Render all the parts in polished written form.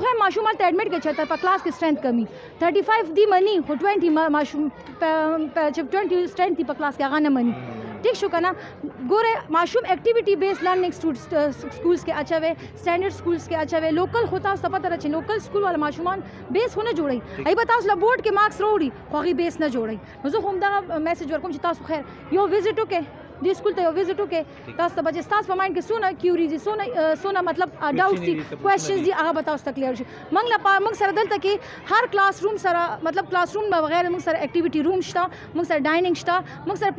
زه خو ماشومان ته اډمیټ کړي چې په کلاس کې سټرینث کمی 35 دی منی خو 20 ماشوم چې 20 سټرینث په کلاس کې هغه نه مني ٹھیک شو کنه ګوره ماشوم ایکټیویټي بیس لرننګ سکولز کې اچوي سټانډرډ سکولز کې اچوي لوکل خو تاسو ته پته چې لوکل سکول ول ماشومان بیس خو نه جوړي ای به تاسو له بورډ کې مارکس وروړي خو هغه بیس نه جوړي نو زه هم دا میسج ورکوم چې تاسو خیر یو وزټ وکړئ دې سکول ته یو وزټ وکړئ تاسو ته به تاسو په مایند کې سونه کیوریز سونه مطلب ډاوټس دي کوېسچنز دي هغه به تاسو ته کلیر شي موږ سره دلته کې هر کلاس روم سره مطلب کلاس روم بغیر موږ سره اکټیویټي روم شته موږ سره ډایننګ شته موږ سره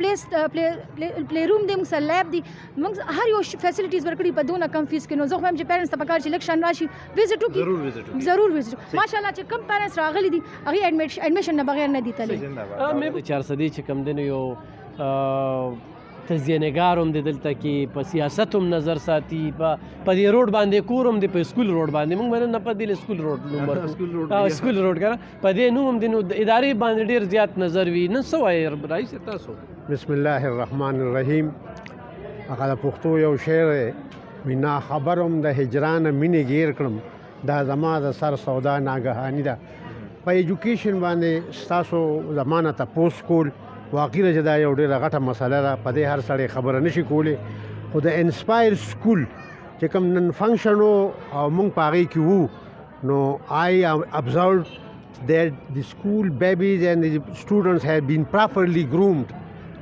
پلی روم دی موږ سره لیب دی موږ هر یو فیسیلیټیز ورکړي په دونه کم فیس کې نو زه خو هم چې پیرنټس ته پکار چې الیکشن راشي وزټ وکړي ضرور وزټ ماشاءالله چې کم پیرنټس راغلي دي هغه اډمیشن نه بغیر نه دي تللی مې 400 چې کم دین یو تزیینګار هم د دلته کې په سیاست هم نظر ساتي په دې روډ باندې کور هم د په سکول روډ باندې موږ باندې نه په دې سکول روډ نمبر سکول روډ کنه په دې نوم هم د ادارې باندې ډیر زیات نظر وي نه سوای رئیس تاسو بسم الله الرحمن الرحیم هغه د پښتو یو شعر وینا خبرم د هجران مینې گیر کړم دا زما د سر سودا ناګهانی ده په ایجوکیشن باندې تاسو زمانه تاسو کول واقعي چې دا یو ډېره غټه مسله ده په دې هر سړی خبره نشي کولی خو د انسپایر سکول چې کوم نن فنکشن و او موږ په هغې کې وو نو آی observed that the school babies and the students have been properly groomed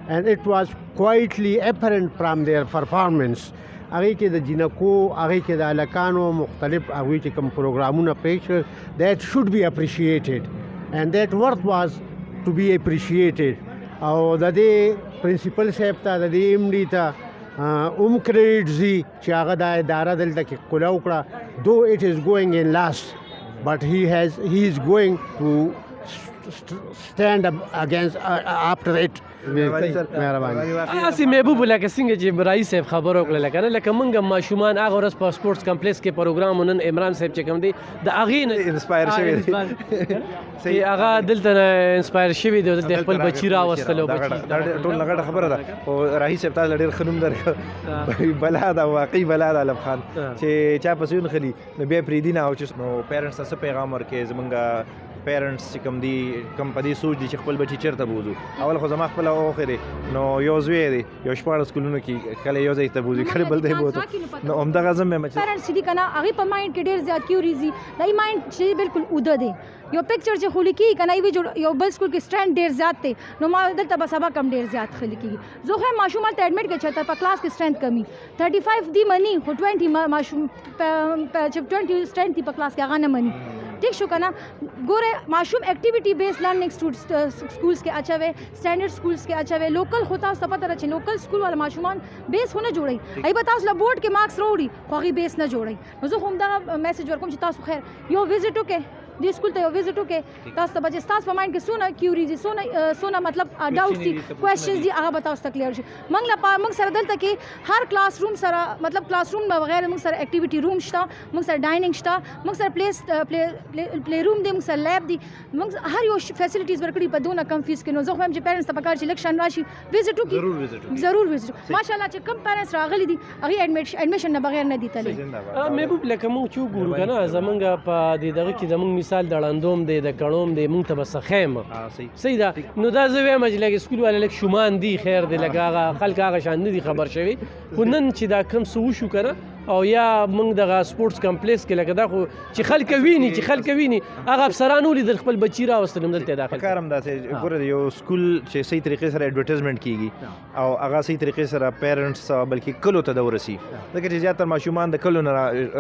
and it was quietly apparent from their performance هغې کې د جینکو هغې کې د هلکانو مختلف هغوی چې کوم پروګرامونه پیښ that should be appreciated and that worth was to be appreciated او د دې پرنسپل صاحب ته د دې ایم ډي ته کریډټ زی چې هغه دا اداره دلته کې قوله وکړه دو اٹ از ګوینګ ان لاست بٹ هی از ګوینګ ټو stand up against after it مهرباني اسی محبوب لکه څنګه چې رئیس صاحب خبر وکړه کنه لکه موږ ماشومان هغه ورځ په سپورتس کمپلیکس کې پروګرام نن عمران صاحب چې کوم دی د هغې نه انسپایر شوی دی هغه دلته انسپایر شوی دی د خپل بچی راوستلو بچی ټول لغړه خبره ده او رئیس صاحب تاسو ډېر ښه نوم درکړ بلا ده واقعي بلا ده علم خان چې چا پسې ونخلي نو بیا پرېږدي نه او چې نو پیرنټس ته څه پیغام ورکړې زمونږ پیرنټس چې کوم دي کوم په دې سوچ دي چې خپل بچي چېرته بوځو اول خو زما خپله اوښې دی نو یو زوی دی یو 14 کلونو کې کله یو ځای ته بوځي کله بل ځای بوځو نو همدغه زه مې پیرنټس چې دي که نه هغې په مایند کې ډېر زیات کیوریز دي د هغې مایند چې بالکل اوده دی یو پکچر چې خو لیکي که نه یو بل سکول کې سټرینث ډېر زیات دی نو ما دلته به سبق هم ډېر زیات ښه لیکېږي زه خو ماشومان ته اډمیټ کړي چې په کلاس کې سټرینث کمی 35 دی مني خو 20 ماشوم چې 20 سټرینث په کلاس کې هغه نه مني ٹھیک شو کنه ګوره ماشوم ایکټیویټي بیس لرننګ سکولز کې اچوي سټانډرډ سکولز کې اچوي لوکل خو تاسو ته پته ده چې لوکل سکول ول ماشومان بیس خو نه جوړي ای به تاسو له بورډ کې مارکس وروړي خو هغه بیس نه جوړي نو زه هم دا میسج ورکوم چې تاسو خیر یو وزټ وکړئ دې سکول ته یو وزټ وکړئ تاسو ته به تاسو په مایند کې سونه کیوریز سونه مطلب ډاوټس دي کوېسچنز دي هغه به تاسو ته کلیر شي موږ سره دلته کې هر کلاس روم سره مطلب کلاس روم بغیر موږ سره اکټیویټي روم شته موږ سره ډایننګ شته موږ سره پلی روم دی موږ سره لیب دی موږ هر یو فیسیلیټیز ورکړي په دونه کم فیس کې نو زه خو هم چې پیرنټس ته پکار چې الیکشن راشي وزټ وکړي ضرور وزټ ماشاءالله چې کم پیرنټس راغلي دي هغه اډمیشن نه بغیر نه دي تللی محبوب لکه موږ چې وګورو که نه زمونږ په دې دغه کې زمونږ مثال د ړندوم دی د کڼوم دی موږ ته به څه ښیم صحیح ده نو دا زه وایم چې لږ سکول والا لږ شومان دي خیر دی لږ هغه خلک هغه شان نه دي خبر شوي خو نن چې دا کم څه وشو که نه او یا موږ دغه سپورټس کمپلیکس کې لکه دا خو چې خلک ویني هغه افسران ولیدل خپل بچي راوستل همدلته داخل کار هم داسې ګوره یو سکول چې صحیح طریقې سره ایډورټایزمنټ کیږي او هغه صحیح طریقې سره پیرنټس بلکې کلو ته د ورسي ځکه چې زیاتره ماشومان د کلو نه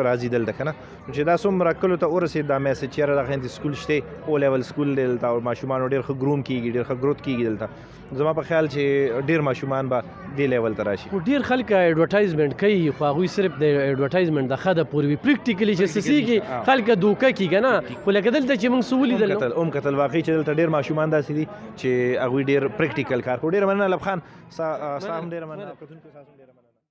راځي دلته که نه چې دا څومره کلو ته ورسېد دا میسج چې یاره دغه سکول شته او لیول سکول دی دلته او ماشومانو ډېر ښه ګروم کیږي ډېر ښه ګروت کیږي دلته زما په خیال چې ډېر ماشومان به دې لیول ته راشي خو ډېر خلک ایډورټایزمنټ کوي خو هغوی صرف د ایډورټایزمنټ د ښه د پوروي پریکټیکلي چې څه کېږي خلک دوکه کېږي که نه خو لکه دلته چې موږ څه ولیدل کتل واقعي چې دلته ډېر ماشومان داسې دي چې هغوی ډېر پریکټیکل کار کوي ډېره مننه لب خان سا هم ډېره مننه